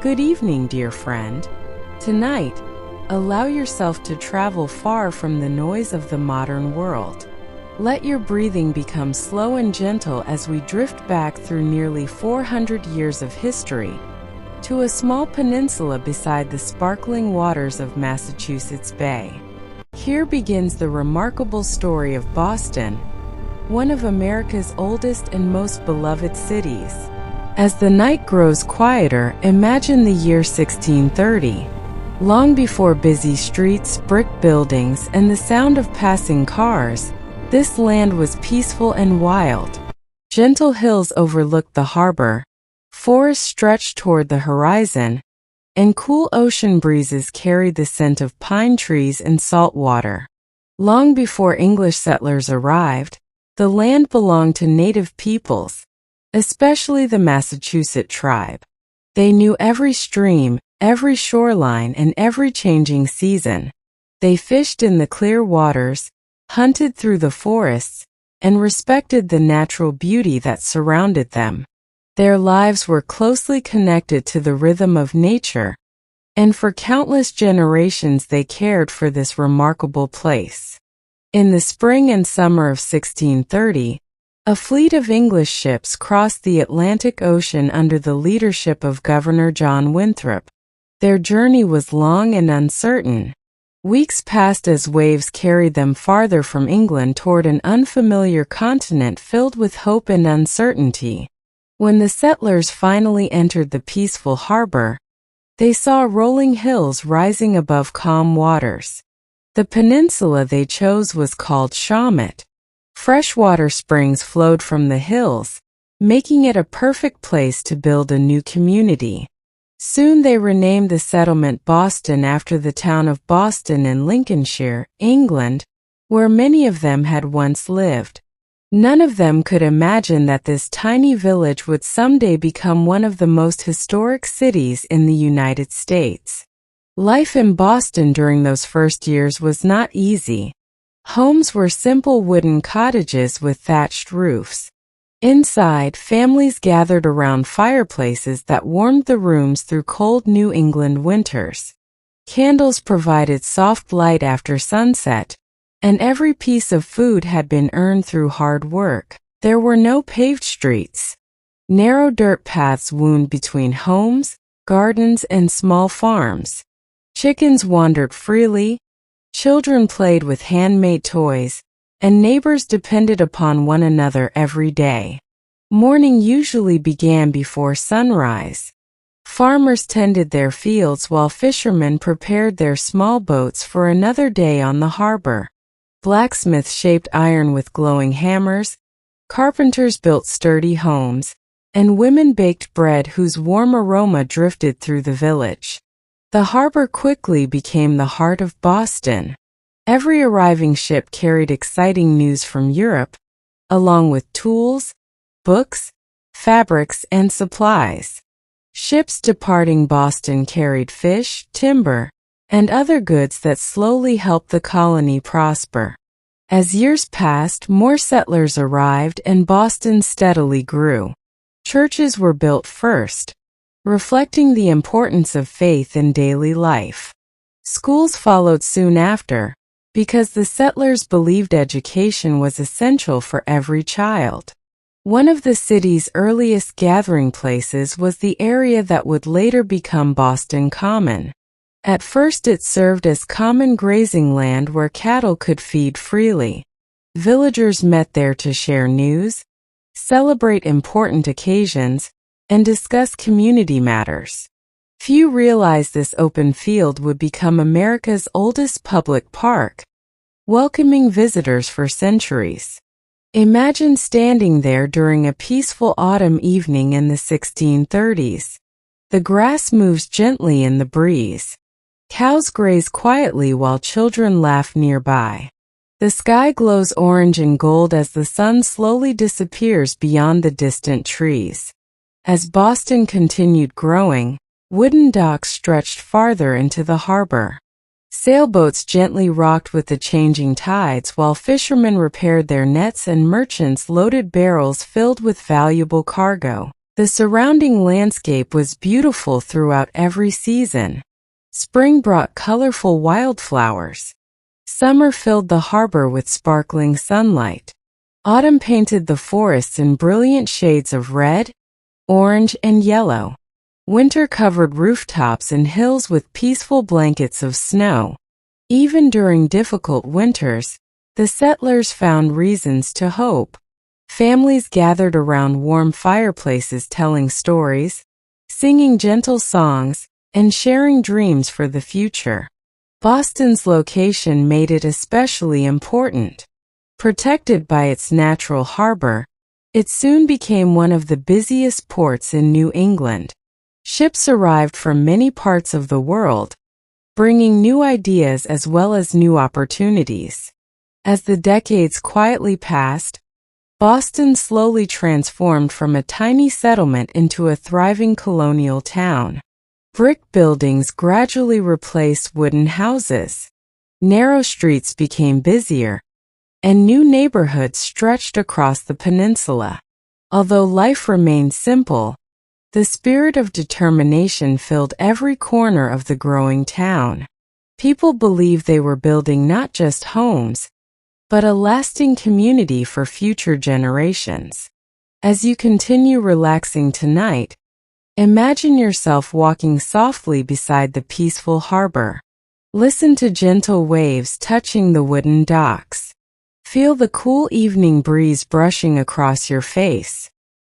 Good evening, dear friend. Tonight, allow yourself to travel far from the noise of the modern world. Let your breathing become slow and gentle as we drift back through nearly 400 years of history to a small peninsula beside the sparkling waters of Massachusetts Bay. Here begins the remarkable story of Boston, one of America's oldest and most beloved cities. As the night grows quieter, imagine the year 1630. Long before busy streets, brick buildings, and the sound of passing cars, this land was peaceful and wild. Gentle hills overlooked the harbor, forests stretched toward the horizon, and cool ocean breezes carried the scent of pine trees and salt water. Long before English settlers arrived, the land belonged to native peoples, especially the Massachusetts tribe. They knew every stream, every shoreline, and every changing season. They fished in the clear waters, hunted through the forests, and respected the natural beauty that surrounded them. Their lives were closely connected to the rhythm of nature, and for countless generations they cared for this remarkable place. In the spring and summer of 1630, a fleet of English ships crossed the Atlantic Ocean under the leadership of Governor John Winthrop. Their journey was long and uncertain. Weeks passed as waves carried them farther from England toward an unfamiliar continent filled with hope and uncertainty. When the settlers finally entered the peaceful harbor, they saw rolling hills rising above calm waters. The peninsula they chose was called Shawmut. Freshwater springs flowed from the hills, making it a perfect place to build a new community. Soon they renamed the settlement Boston after the town of Boston in Lincolnshire, England, where many of them had once lived. None of them could imagine that this tiny village would someday become one of the most historic cities in the United States. Life in Boston during those first years was not easy. Homes were simple wooden cottages with thatched roofs. Inside, families gathered around fireplaces that warmed the rooms through cold New England winters. Candles provided soft light after sunset, and every piece of food had been earned through hard work. There were no paved streets. Narrow dirt paths wound between homes, gardens, and small farms. Chickens wandered freely, children played with handmade toys, and neighbors depended upon one another every day. Morning usually began before sunrise. Farmers tended their fields while fishermen prepared their small boats for another day on the harbor. Blacksmiths shaped iron with glowing hammers, carpenters built sturdy homes, and women baked bread whose warm aroma drifted through the village. The harbor quickly became the heart of Boston. Every arriving ship carried exciting news from Europe, along with tools, books, fabrics, and supplies. Ships departing Boston carried fish, timber, and other goods that slowly helped the colony prosper. As years passed, more settlers arrived and Boston steadily grew. Churches were built first, reflecting the importance of faith in daily life. Schools followed soon after, because the settlers believed education was essential for every child. One of the city's earliest gathering places was the area that would later become Boston Common. At first it served as common grazing land where cattle could feed freely. Villagers met there to share news, celebrate important occasions, and discuss community matters. Few realized this open field would become America's oldest public park, welcoming visitors for centuries. Imagine standing there during a peaceful autumn evening in the 1630s. The grass moves gently in the breeze. Cows graze quietly while children laugh nearby. The sky glows orange and gold as the sun slowly disappears beyond the distant trees. As Boston continued growing, wooden docks stretched farther into the harbor. Sailboats gently rocked with the changing tides while fishermen repaired their nets and merchants loaded barrels filled with valuable cargo. The surrounding landscape was beautiful throughout every season. Spring brought colorful wildflowers. Summer filled the harbor with sparkling sunlight. Autumn painted the forests in brilliant shades of red, orange, and yellow. Winter covered rooftops and hills with peaceful blankets of snow. Even during difficult winters, the settlers found reasons to hope. Families gathered around warm fireplaces telling stories, singing gentle songs, and sharing dreams for the future. Boston's location made it especially important. Protected by its natural harbor, it soon became one of the busiest ports in New England. Ships arrived from many parts of the world, bringing new ideas as well as new opportunities. As the decades quietly passed, Boston slowly transformed from a tiny settlement into a thriving colonial town. Brick buildings gradually replaced wooden houses. Narrow streets became busier, and new neighborhoods stretched across the peninsula. Although life remained simple, the spirit of determination filled every corner of the growing town. People believed they were building not just homes, but a lasting community for future generations. As you continue relaxing tonight, imagine yourself walking softly beside the peaceful harbor. Listen to gentle waves touching the wooden docks. Feel the cool evening breeze brushing across your face.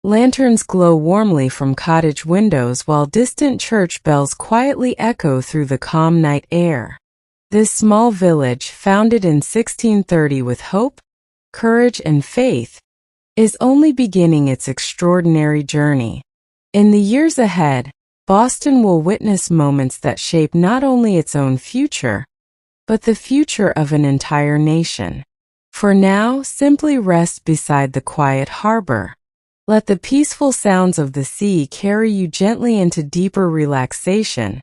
Lanterns glow warmly from cottage windows while distant church bells quietly echo through the calm night air. This small village, founded in 1630 with hope, courage, and faith, is only beginning its extraordinary journey. In the years ahead, Boston will witness moments that shape not only its own future, but the future of an entire nation. For now, simply rest beside the quiet harbor. Let the peaceful sounds of the sea carry you gently into deeper relaxation,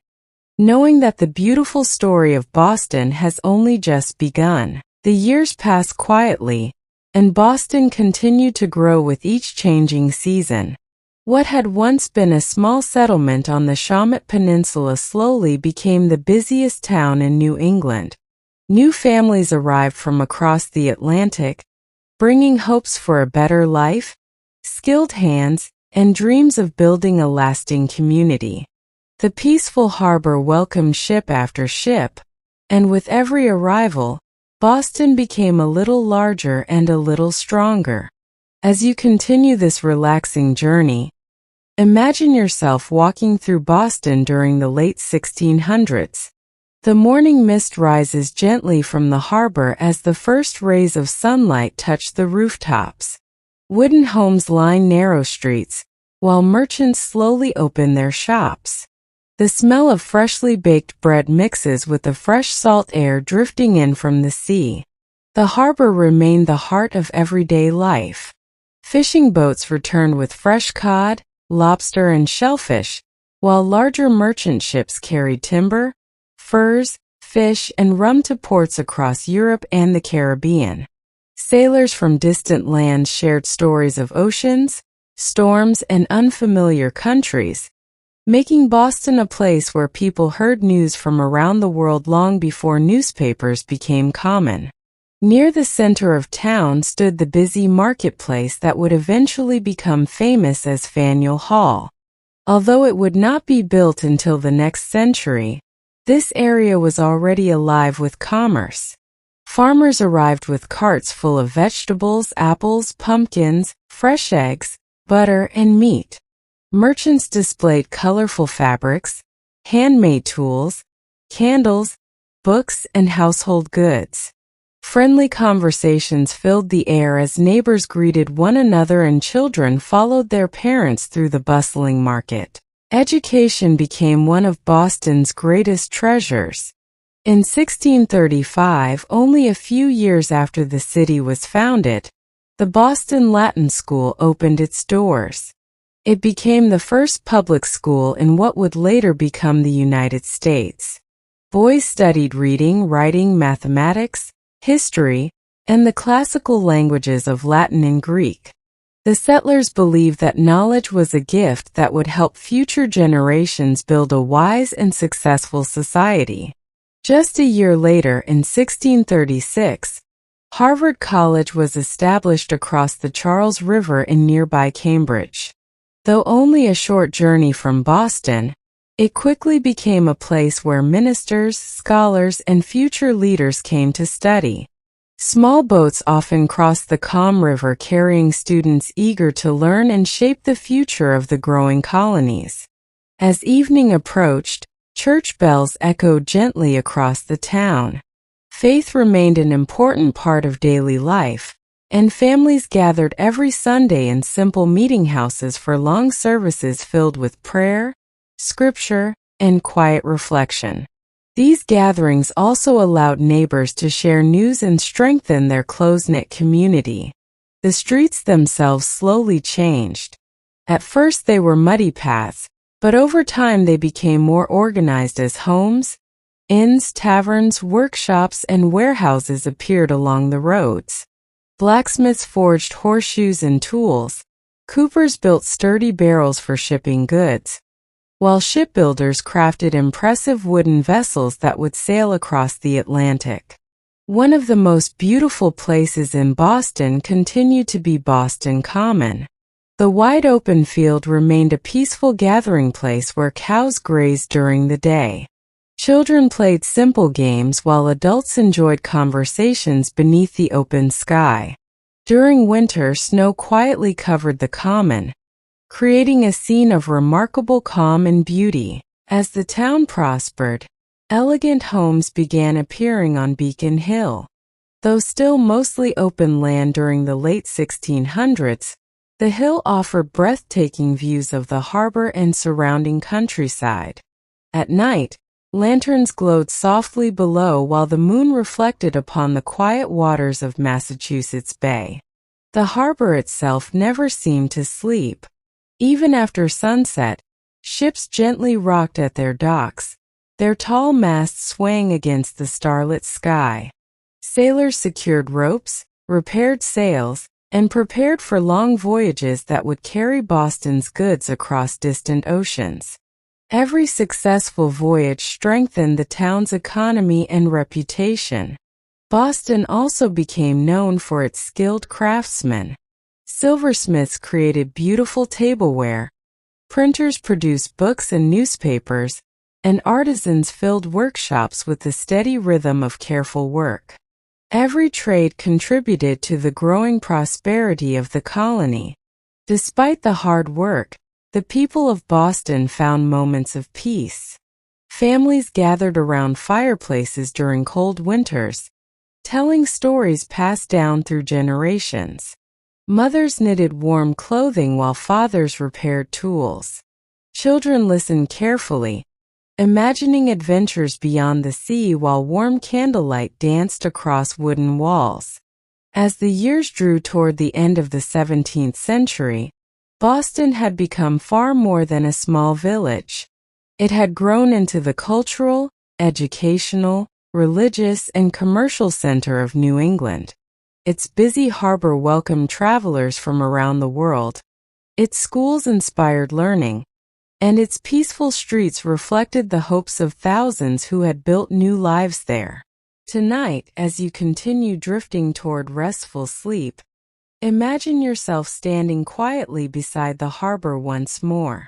knowing that the beautiful story of Boston has only just begun. The years passed quietly, and Boston continued to grow with each changing season. What had once been a small settlement on the Willamette Peninsula slowly became the busiest town in New England. New families arrived from across the Atlantic, bringing hopes for a better life, skilled hands, and dreams of building a lasting community. The peaceful harbor welcomed ship after ship, and with every arrival, Boston became a little larger and a little stronger. As you continue this relaxing journey, imagine yourself walking through Boston during the late 1600s. The morning mist rises gently from the harbor as the first rays of sunlight touch the rooftops. Wooden homes line narrow streets, while merchants slowly open their shops. The smell of freshly baked bread mixes with the fresh salt air drifting in from the sea. The harbor remained the heart of everyday life. Fishing boats returned with fresh cod, lobster, and shellfish, while larger merchant ships carried timber, furs, fish, and rum to ports across Europe and the Caribbean. Sailors from distant lands shared stories of oceans, storms, and unfamiliar countries, making Boston a place where people heard news from around the world long before newspapers became common. Near the center of town stood the busy marketplace that would eventually become famous as Faneuil Hall. Although it would not be built until the next century, this area was already alive with commerce. Farmers arrived with carts full of vegetables, apples, pumpkins, fresh eggs, butter, and meat. Merchants displayed colorful fabrics, handmade tools, candles, books, and household goods. Friendly conversations filled the air as neighbors greeted one another and children followed their parents through the bustling market. Education became one of Boston's greatest treasures. In 1635, only a few years after the city was founded, the Boston Latin School opened its doors. It became the first public school in what would later become the United States. Boys studied reading, writing, mathematics, history, and the classical languages of Latin and Greek. The settlers believed that knowledge was a gift that would help future generations build a wise and successful society. Just a year later, in 1636, Harvard College was established across the Charles River in nearby Cambridge. Though only a short journey from Boston, it quickly became a place where ministers, scholars, and future leaders came to study. Small boats often crossed the calm river carrying students eager to learn and shape the future of the growing colonies. As evening approached, church bells echoed gently across the town. Faith remained an important part of daily life, and families gathered every Sunday in simple meeting houses for long services filled with prayer, scripture, and quiet reflection. These gatherings also allowed neighbors to share news and strengthen their close-knit community. The streets themselves slowly changed. At first they were muddy paths, but over time they became more organized as homes, inns, taverns, workshops, and warehouses appeared along the roads. Blacksmiths forged horseshoes and tools. Coopers built sturdy barrels for shipping goods, while shipbuilders crafted impressive wooden vessels that would sail across the Atlantic. One of the most beautiful places in Boston continued to be Boston Common. The wide open field remained a peaceful gathering place where cows grazed during the day. Children played simple games while adults enjoyed conversations beneath the open sky. During winter, snow quietly covered the common, creating a scene of remarkable calm and beauty. As the town prospered, elegant homes began appearing on Beacon Hill. Though still mostly open land during the late 1600s, the hill offered breathtaking views of the harbor and surrounding countryside. At night, lanterns glowed softly below while the moon reflected upon the quiet waters of Massachusetts Bay. The harbor itself never seemed to sleep. Even after sunset, ships gently rocked at their docks, their tall masts swaying against the starlit sky. Sailors secured ropes, repaired sails, and prepared for long voyages that would carry Boston's goods across distant oceans. Every successful voyage strengthened the town's economy and reputation. Boston also became known for its skilled craftsmen. Silversmiths created beautiful tableware, printers produced books and newspapers, and artisans filled workshops with the steady rhythm of careful work. Every trade contributed to the growing prosperity of the colony. Despite the hard work, the people of Boston found moments of peace. Families gathered around fireplaces during cold winters, telling stories passed down through generations. Mothers knitted warm clothing while fathers repaired tools. Children listened carefully, imagining adventures beyond the sea while warm candlelight danced across wooden walls. As the years drew toward the end of the 17th century, Boston had become far more than a small village. It had grown into the cultural, educational, religious, and commercial center of New England. Its busy harbor welcomed travelers from around the world. Its schools inspired learning, and its peaceful streets reflected the hopes of thousands who had built new lives there. Tonight, as you continue drifting toward restful sleep, imagine yourself standing quietly beside the harbor once more.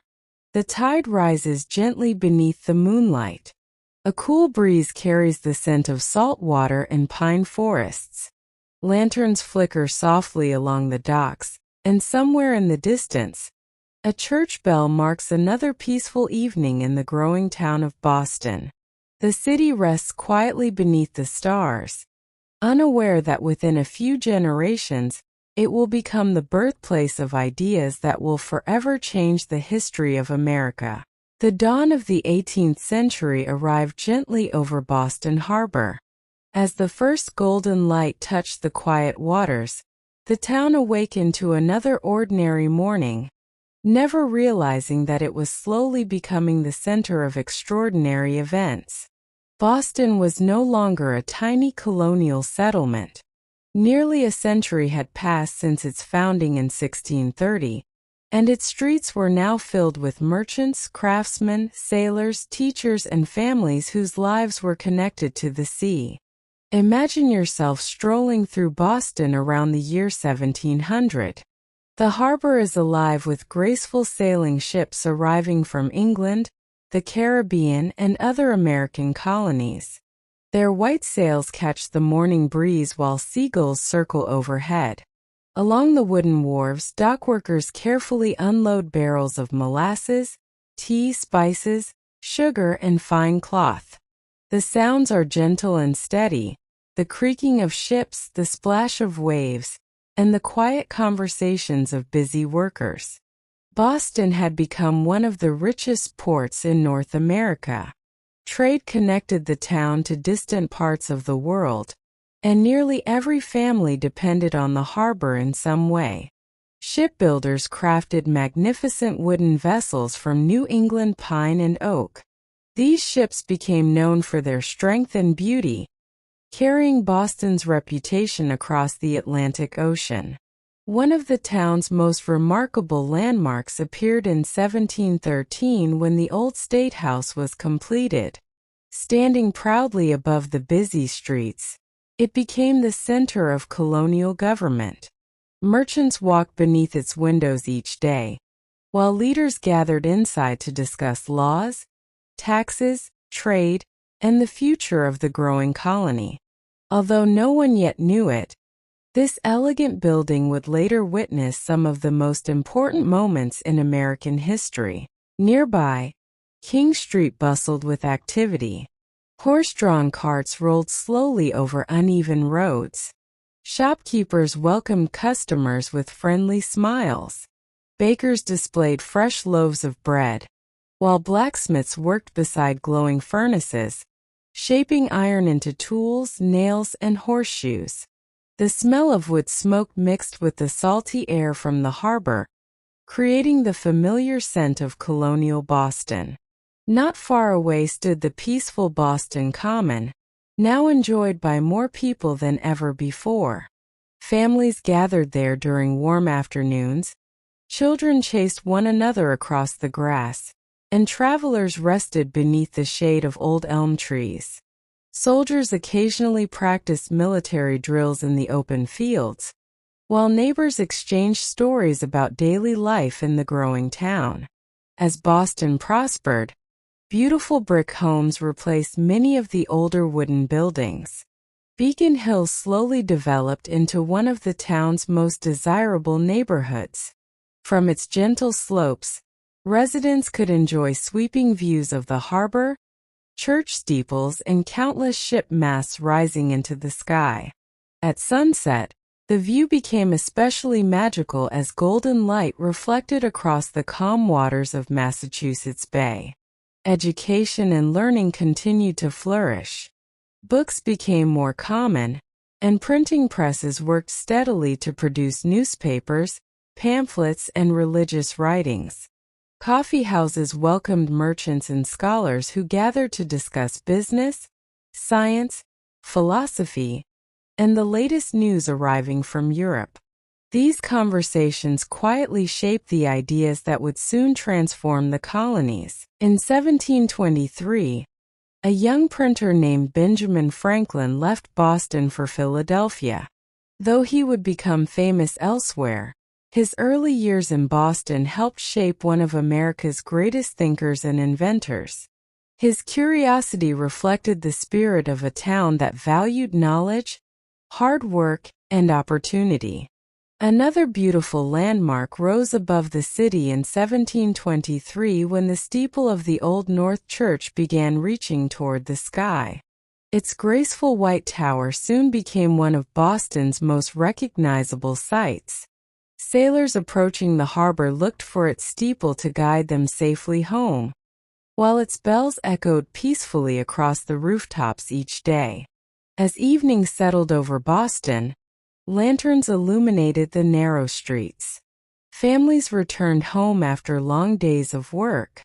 The tide rises gently beneath the moonlight. A cool breeze carries the scent of salt water and pine forests. Lanterns flicker softly along the docks, and somewhere in the distance, a church bell marks another peaceful evening in the growing town of Boston. The city rests quietly beneath the stars, unaware that within a few generations, it will become the birthplace of ideas that will forever change the history of America. The dawn of the 18th century arrived gently over Boston Harbor. As the first golden light touched the quiet waters, the town awakened to another ordinary morning, never realizing that it was slowly becoming the center of extraordinary events. Boston was no longer a tiny colonial settlement. Nearly a century had passed since its founding in 1630, and its streets were now filled with merchants, craftsmen, sailors, teachers, and families whose lives were connected to the sea. Imagine yourself strolling through Boston around the year 1700. The harbor is alive with graceful sailing ships arriving from England, the Caribbean, and other American colonies. Their white sails catch the morning breeze while seagulls circle overhead. Along the wooden wharves, dockworkers carefully unload barrels of molasses, tea, spices, sugar, and fine cloth. The sounds are gentle and steady, the creaking of ships, the splash of waves, and the quiet conversations of busy workers. Boston had become one of the richest ports in North America. Trade connected the town to distant parts of the world, and nearly every family depended on the harbor in some way. Shipbuilders crafted magnificent wooden vessels from New England pine and oak. These ships became known for their strength and beauty, carrying Boston's reputation across the Atlantic Ocean. One of the town's most remarkable landmarks appeared in 1713 when the old State House was completed. Standing proudly above the busy streets, it became the center of colonial government. Merchants walked beneath its windows each day, while leaders gathered inside to discuss laws, taxes, trade, and the future of the growing colony. Although no one yet knew it, this elegant building would later witness some of the most important moments in American history. Nearby, King Street bustled with activity. Horse-drawn carts rolled slowly over uneven roads. Shopkeepers welcomed customers with friendly smiles. Bakers displayed fresh loaves of bread, while blacksmiths worked beside glowing furnaces, shaping iron into tools, nails, and horseshoes. The smell of wood smoke mixed with the salty air from the harbor, creating the familiar scent of colonial Boston. Not far away stood the peaceful Boston Common, now enjoyed by more people than ever before. Families gathered there during warm afternoons, children chased one another across the grass, and travelers rested beneath the shade of old elm trees. Soldiers occasionally practiced military drills in the open fields, while neighbors exchanged stories about daily life in the growing town. As Boston prospered, beautiful brick homes replaced many of the older wooden buildings. Beacon Hill slowly developed into one of the town's most desirable neighborhoods. From its gentle slopes, residents could enjoy sweeping views of the harbor, church steeples, and countless ship masts rising into the sky. At sunset, the view became especially magical as golden light reflected across the calm waters of Massachusetts Bay. Education and learning continued to flourish. Books became more common, and printing presses worked steadily to produce newspapers, pamphlets, and religious writings. Coffee houses welcomed merchants and scholars who gathered to discuss business, science, philosophy, and the latest news arriving from Europe. These conversations quietly shaped the ideas that would soon transform the colonies. In 1723, a young printer named Benjamin Franklin left Boston for Philadelphia. Though he would become famous elsewhere, his early years in Boston helped shape one of America's greatest thinkers and inventors. His curiosity reflected the spirit of a town that valued knowledge, hard work, and opportunity. Another beautiful landmark rose above the city in 1723 when the steeple of the Old North Church began reaching toward the sky. Its graceful white tower soon became one of Boston's most recognizable sights. Sailors approaching the harbor looked for its steeple to guide them safely home, while its bells echoed peacefully across the rooftops each day. As evening settled over Boston, lanterns illuminated the narrow streets. Families returned home after long days of work.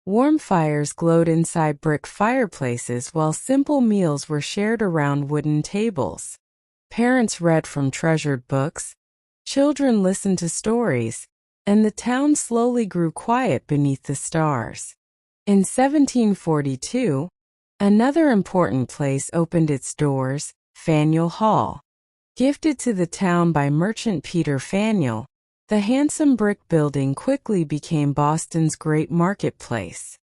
Warm fires glowed inside brick fireplaces while simple meals were shared around wooden tables. Parents read from treasured books, children listened to stories, and the town slowly grew quiet beneath the stars. In 1742, another important place opened its doors, Faneuil Hall. Gifted to the town by merchant Peter Faneuil, the handsome brick building quickly became Boston's great marketplace.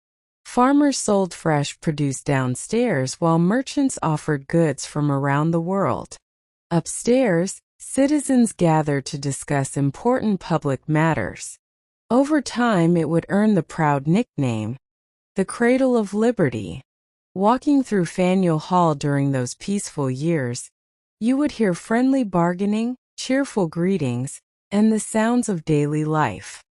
Farmers sold fresh produce downstairs while merchants offered goods from around the world. Upstairs, citizens gathered to discuss important public matters. Over time, it would earn the proud nickname, the Cradle of Liberty. Walking through Faneuil Hall during those peaceful years, you would hear friendly bargaining, cheerful greetings, and the sounds of daily life.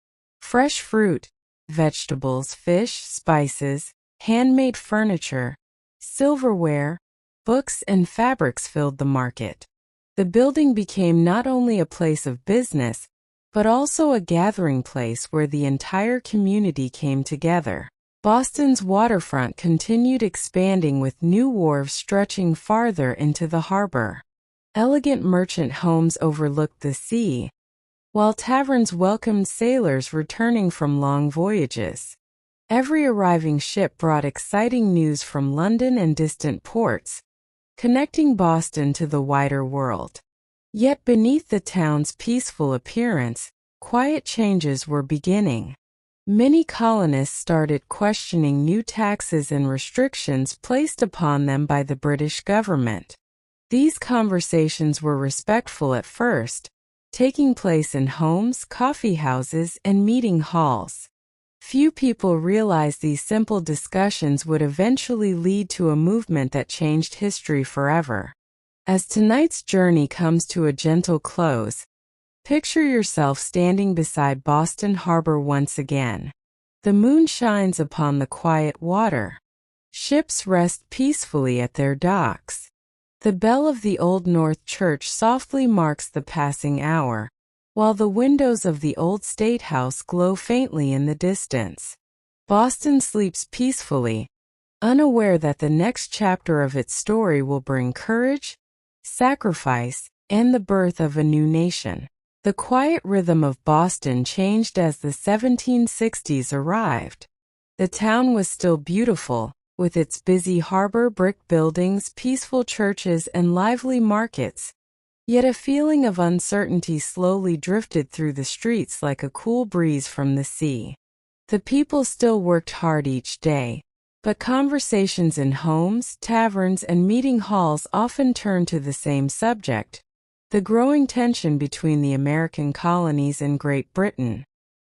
Fresh fruit, vegetables, fish, spices, handmade furniture, silverware, books, and fabrics filled the market. The building became not only a place of business, but also a gathering place where the entire community came together. Boston's waterfront continued expanding with new wharves stretching farther into the harbor. Elegant merchant homes overlooked the sea, while taverns welcomed sailors returning from long voyages. Every arriving ship brought exciting news from London and distant ports, connecting Boston to the wider world. Yet beneath the town's peaceful appearance, quiet changes were beginning. Many colonists started questioning new taxes and restrictions placed upon them by the British government. These conversations were respectful at first, taking place in homes, coffee houses, and meeting halls. Few people realized these simple discussions would eventually lead to a movement that changed history forever. As tonight's journey comes to a gentle close, picture yourself standing beside Boston Harbor once again. The moon shines upon the quiet water. Ships rest peacefully at their docks. The bell of the Old North Church softly marks the passing hour, while the windows of the old State House glow faintly in the distance. Boston sleeps peacefully, unaware that the next chapter of its story will bring courage, sacrifice, and the birth of a new nation. The quiet rhythm of Boston changed as the 1760s arrived. The town was still beautiful, with its busy harbor, brick buildings, peaceful churches, and lively markets. Yet a feeling of uncertainty slowly drifted through the streets like a cool breeze from the sea. The people still worked hard each day, but conversations in homes, taverns, and meeting halls often turned to the same subject: the growing tension between the American colonies and Great Britain.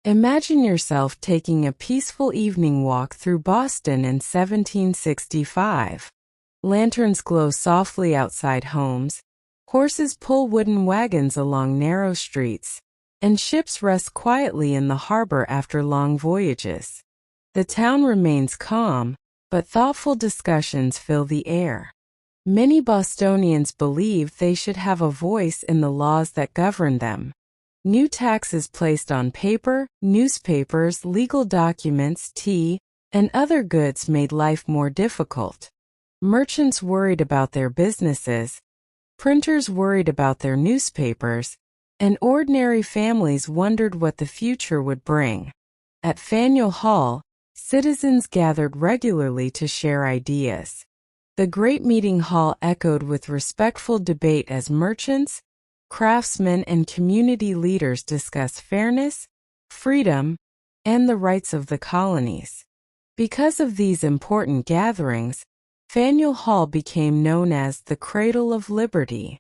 Imagine yourself taking a peaceful evening walk through Boston in 1765. Lanterns glow softly outside homes, horses pull wooden wagons along narrow streets, and ships rest quietly in the harbor after long voyages. The town remains calm, but thoughtful discussions fill the air. Many Bostonians believe they should have a voice in the laws that govern them. New taxes placed on paper, newspapers, legal documents, tea, and other goods made life more difficult. Merchants worried about their businesses, printers worried about their newspapers, and ordinary families wondered what the future would bring. At Faneuil Hall, citizens gathered regularly to share ideas. The great meeting hall echoed with respectful debate as merchants, craftsmen, and community leaders discuss fairness, freedom, and the rights of the colonies. Because of these important gatherings, Faneuil Hall became known as the Cradle of Liberty.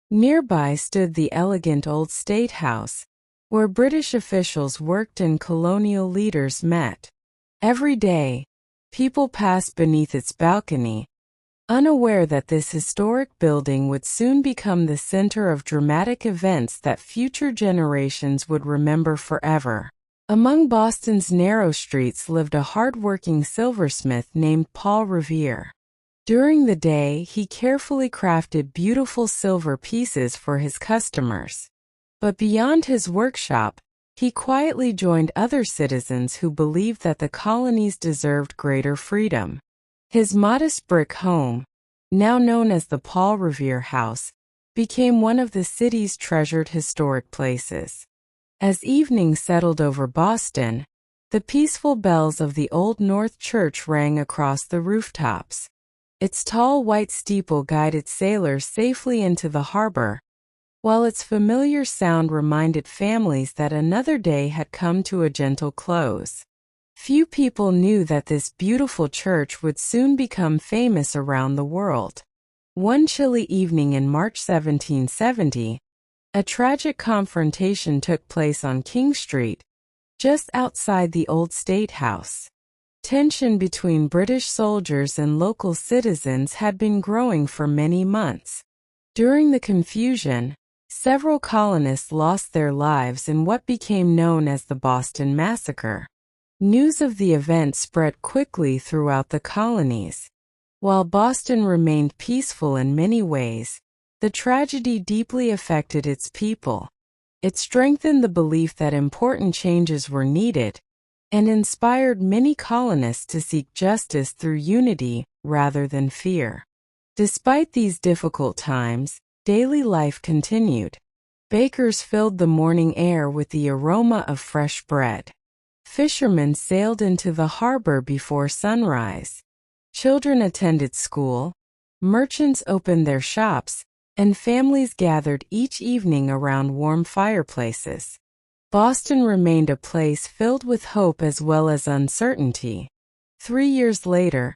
Nearby stood the elegant old State House, where British officials worked and colonial leaders met. Every day, people passed beneath its balcony, unaware that this historic building would soon become the center of dramatic events that future generations would remember forever. Among Boston's narrow streets lived a hard-working silversmith named Paul Revere. During the day, he carefully crafted beautiful silver pieces for his customers. But beyond his workshop, he quietly joined other citizens who believed that the colonies deserved greater freedom. His modest brick home, now known as the Paul Revere House, became one of the city's treasured historic places. As evening settled over Boston, the peaceful bells of the Old North Church rang across the rooftops. Its tall white steeple guided sailors safely into the harbor, while its familiar sound reminded families that another day had come to a gentle close. Few people knew that this beautiful church would soon become famous around the world. One chilly evening in March 1770, a tragic confrontation took place on King Street, just outside the old State House. Tension between British soldiers and local citizens had been growing for many months. During the confusion, several colonists lost their lives in what became known as the Boston Massacre. News of the event spread quickly throughout the colonies. While Boston remained peaceful in many ways, the tragedy deeply affected its people. It strengthened the belief that important changes were needed and inspired many colonists to seek justice through unity rather than fear. Despite these difficult times, daily life continued. Bakers filled the morning air with the aroma of fresh bread. Fishermen sailed into the harbor before sunrise. Children attended school, merchants opened their shops, and families gathered each evening around warm fireplaces. Boston remained a place filled with hope as well as uncertainty. 3 years later,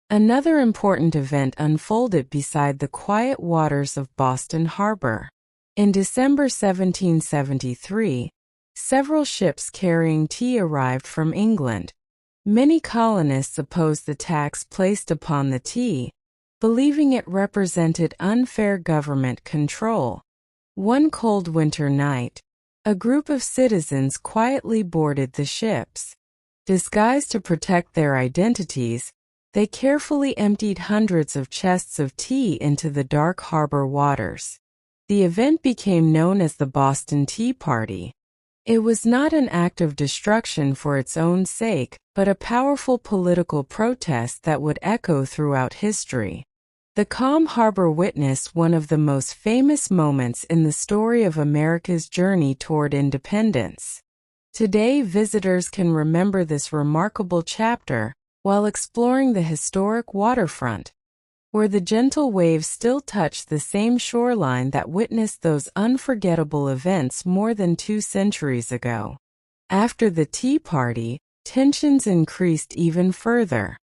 another important event unfolded beside the quiet waters of Boston Harbor. In December 1773, several ships carrying tea arrived from England. Many colonists opposed the tax placed upon the tea, believing it represented unfair government control. One cold winter night, a group of citizens quietly boarded the ships. Disguised to protect their identities, they carefully emptied hundreds of chests of tea into the dark harbor waters. The event became known as the Boston Tea Party. It was not an act of destruction for its own sake, but a powerful political protest that would echo throughout history. The calm harbor witnessed one of the most famous moments in the story of America's journey toward independence. Today, visitors can remember this remarkable chapter while exploring the historic waterfront, where the gentle waves still touch the same shoreline that witnessed those unforgettable events more than 2 centuries ago. After the Tea Party, tensions increased even further.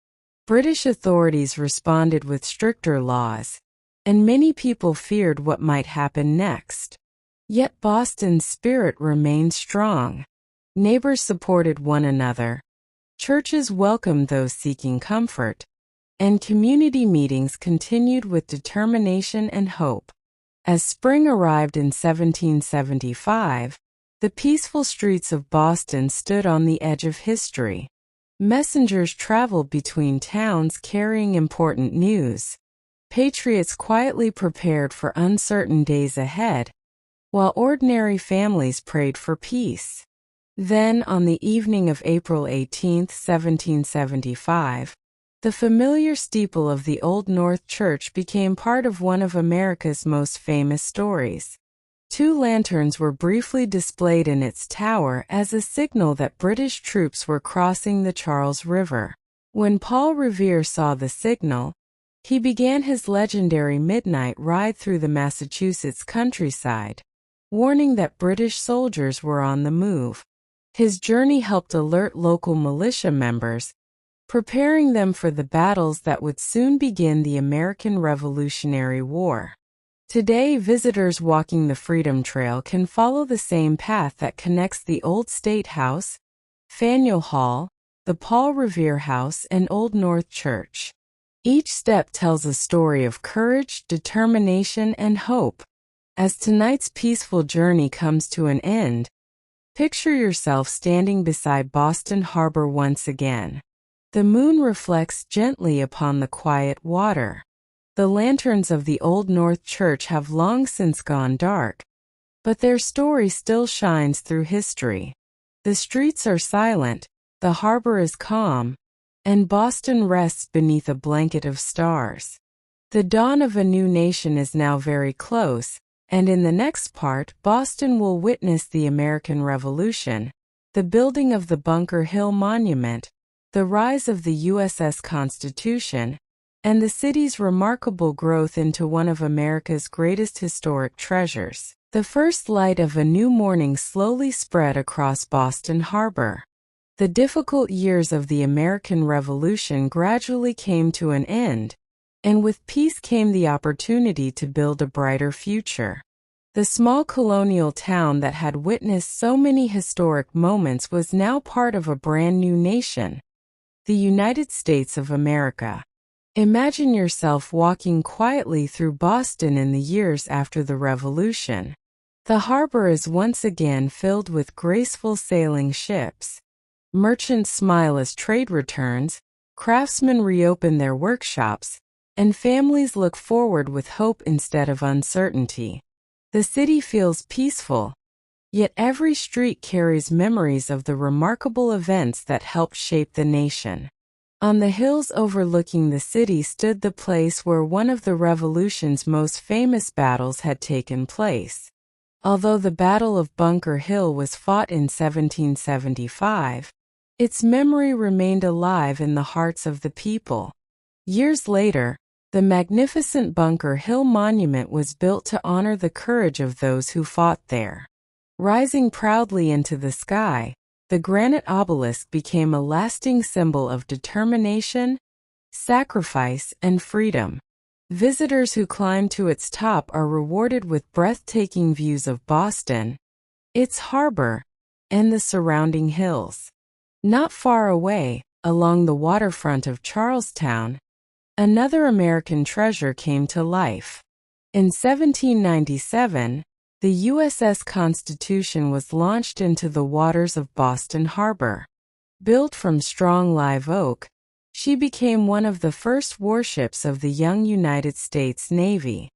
British authorities responded with stricter laws, and many people feared what might happen next. Yet Boston's spirit remained strong. Neighbors supported one another, churches welcomed those seeking comfort, and community meetings continued with determination and hope. As spring arrived in 1775, the peaceful streets of Boston stood on the edge of history. Messengers traveled between towns carrying important news. Patriots quietly prepared for uncertain days ahead, while ordinary families prayed for peace. Then, on the evening of April 18, 1775, the familiar steeple of the Old North Church became part of one of America's most famous stories. 2 lanterns were briefly displayed in its tower as a signal that British troops were crossing the Charles River. When Paul Revere saw the signal, he began his legendary midnight ride through the Massachusetts countryside, warning that British soldiers were on the move. His journey helped alert local militia members, preparing them for the battles that would soon begin the American Revolutionary War. Today, visitors walking the Freedom Trail can follow the same path that connects the old State House, Faneuil Hall, the Paul Revere House, and Old North Church. Each step tells a story of courage, determination, and hope. As tonight's peaceful journey comes to an end, picture yourself standing beside Boston Harbor once again. The moon reflects gently upon the quiet water. The lanterns of the Old North Church have long since gone dark, but their story still shines through history. The streets are silent, the harbor is calm, and Boston rests beneath a blanket of stars. The dawn of a new nation is now very close, And in the next part, Boston will witness the American Revolution, the building of the Bunker Hill Monument, the rise of the USS Constitution, and the city's remarkable growth into one of America's greatest historic treasures. The first light of a new morning slowly spread across Boston Harbor. The difficult years of the American Revolution gradually came to an end, and with peace came the opportunity to build a brighter future. The small colonial town that had witnessed so many historic moments was now part of a brand new nation, the United States of America. Imagine yourself walking quietly through Boston in the years after the Revolution. The harbor is once again filled with graceful sailing ships. Merchants smile as trade returns, craftsmen reopen their workshops, and families look forward with hope instead of uncertainty. The city feels peaceful, yet every street carries memories of the remarkable events that helped shape the nation. On the hills overlooking the city stood the place where one of the Revolution's most famous battles had taken place. Although the Battle of Bunker Hill was fought in 1775, its memory remained alive in the hearts of the people. Years later, the magnificent Bunker Hill Monument was built to honor the courage of those who fought there. Rising proudly into the sky, the granite obelisk became a lasting symbol of determination, sacrifice, and freedom. Visitors who climb to its top are rewarded with breathtaking views of Boston, its harbor, and the surrounding hills. Not far away, along the waterfront of Charlestown, another American treasure came to life. In 1797, the USS Constitution was launched into the waters of Boston Harbor. Built from strong live oak, she became one of the first warships of the young United States Navy.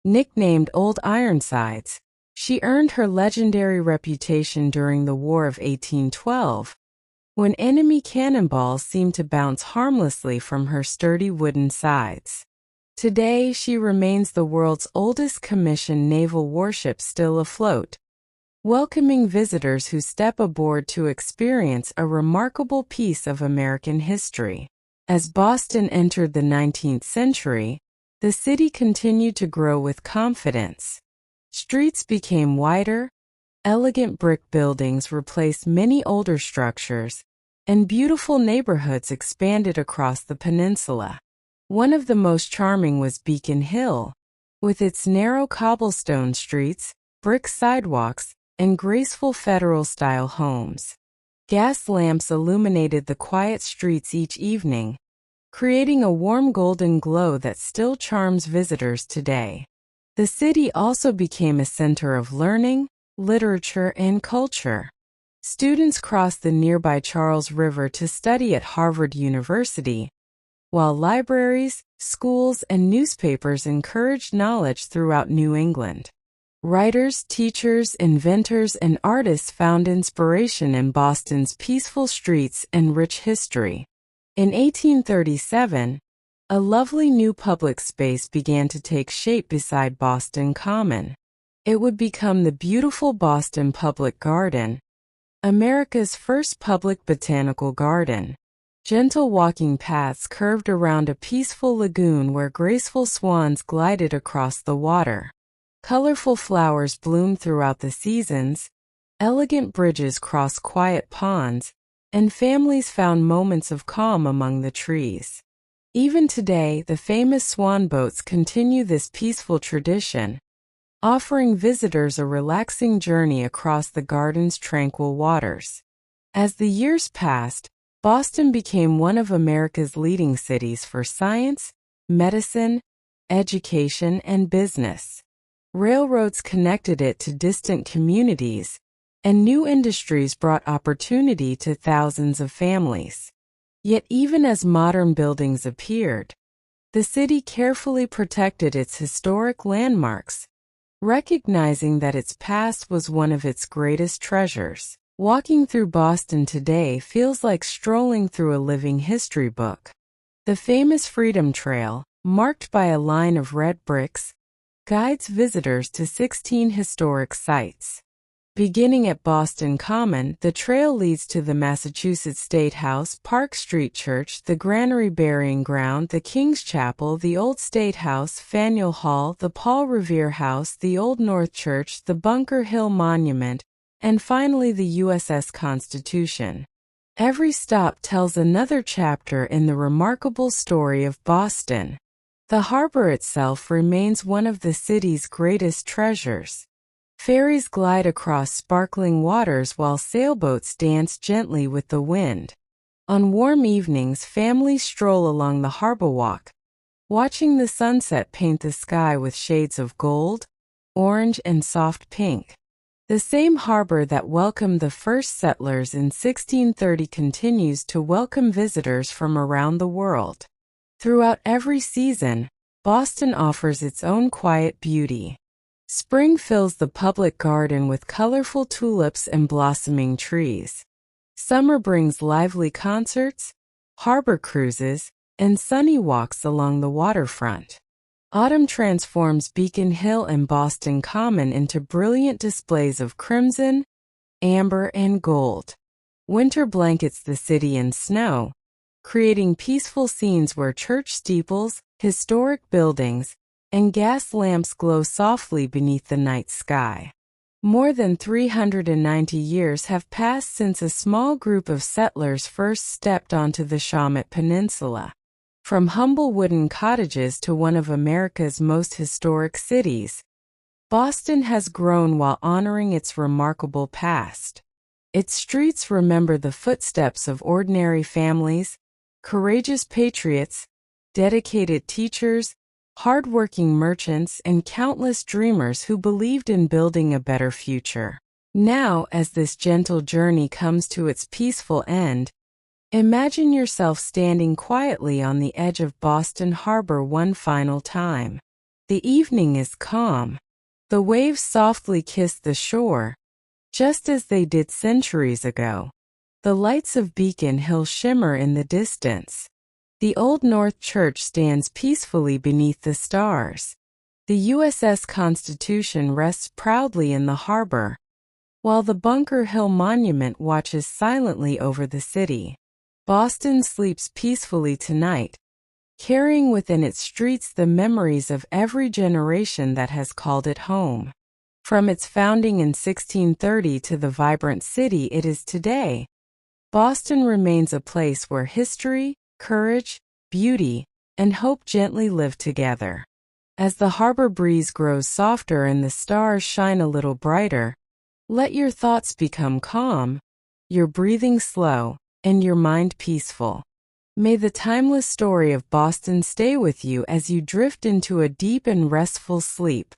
Nicknamed Old Ironsides, she earned her legendary reputation during the War of 1812, when enemy cannonballs seemed to bounce harmlessly from her sturdy wooden sides. Today, she remains the world's oldest commissioned naval warship still afloat, welcoming visitors who step aboard to experience a remarkable piece of American history. As Boston entered the 19th century, the city continued to grow with confidence. Streets became wider, elegant brick buildings replaced many older structures, and beautiful neighborhoods expanded across the peninsula. One of the most charming was Beacon Hill, with its narrow cobblestone streets, brick sidewalks, and graceful Federal-style homes. Gas lamps illuminated the quiet streets each evening, creating a warm golden glow that still charms visitors today. The city also became a center of learning, literature, and culture. Students crossed the nearby Charles River to study at Harvard University, while libraries, schools, and newspapers encouraged knowledge throughout New England. Writers, teachers, inventors, and artists found inspiration in Boston's peaceful streets and rich history. In 1837, a lovely new public space began to take shape beside Boston Common. It would become the beautiful Boston Public Garden, America's first public botanical garden. Gentle walking paths curved around a peaceful lagoon where graceful swans glided across the water. Colorful flowers bloomed throughout the seasons, elegant bridges crossed quiet ponds, and families found moments of calm among the trees. Even today, the famous swan boats continue this peaceful tradition, offering visitors a relaxing journey across the garden's tranquil waters. As the years passed, Boston became one of America's leading cities for science, medicine, education, and business. Railroads connected it to distant communities, and new industries brought opportunity to thousands of families. Yet even as modern buildings appeared, the city carefully protected its historic landmarks, recognizing that its past was one of its greatest treasures. Walking through Boston today feels like strolling through a living history book. The famous Freedom Trail, marked by a line of red bricks, guides visitors to 16 historic sites. Beginning at Boston Common, the trail leads to the Massachusetts State House, Park Street Church, the Granary Burying Ground, the King's Chapel, the Old State House, Faneuil Hall, the Paul Revere House, the Old North Church, the Bunker Hill Monument, and finally the USS Constitution. Every stop tells another chapter in the remarkable story of Boston. The harbor itself remains one of the city's greatest treasures. Ferries glide across sparkling waters while sailboats dance gently with the wind. On warm evenings, families stroll along the harbor walk, watching the sunset paint the sky with shades of gold, orange, and soft pink. The same harbor that welcomed the first settlers in 1630 continues to welcome visitors from around the world. Throughout every season, Boston offers its own quiet beauty. Spring fills the public garden with colorful tulips and blossoming trees. Summer brings lively concerts, harbor cruises, and sunny walks along the waterfront. Autumn transforms Beacon Hill and Boston Common into brilliant displays of crimson, amber, and gold. Winter blankets the city in snow, creating peaceful scenes where church steeples, historic buildings, and gas lamps glow softly beneath the night sky. More than 390 years have passed since a small group of settlers first stepped onto the Shawmut Peninsula. From humble wooden cottages to one of America's most historic cities, Boston has grown while honoring its remarkable past. Its streets remember the footsteps of ordinary families, courageous patriots, dedicated teachers, hard-working merchants, and countless dreamers who believed in building a better future. Now, as this gentle journey comes to its peaceful end, imagine yourself standing quietly on the edge of Boston Harbor one final time. The evening is calm. The waves softly kiss the shore, just as they did centuries ago. The lights of Beacon Hill shimmer in the distance. The Old North Church stands peacefully beneath the stars. The USS Constitution rests proudly in the harbor, while the Bunker Hill Monument watches silently over the city. Boston sleeps peacefully tonight, carrying within its streets the memories of every generation that has called it home. From its founding in 1630 to the vibrant city it is today, Boston remains a place where history, courage, beauty, and hope gently live together. As the harbor breeze grows softer and the stars shine a little brighter, let your thoughts become calm, your breathing slow, and your mind peaceful. May the timeless story of Boston stay with you as you drift into a deep and restful sleep.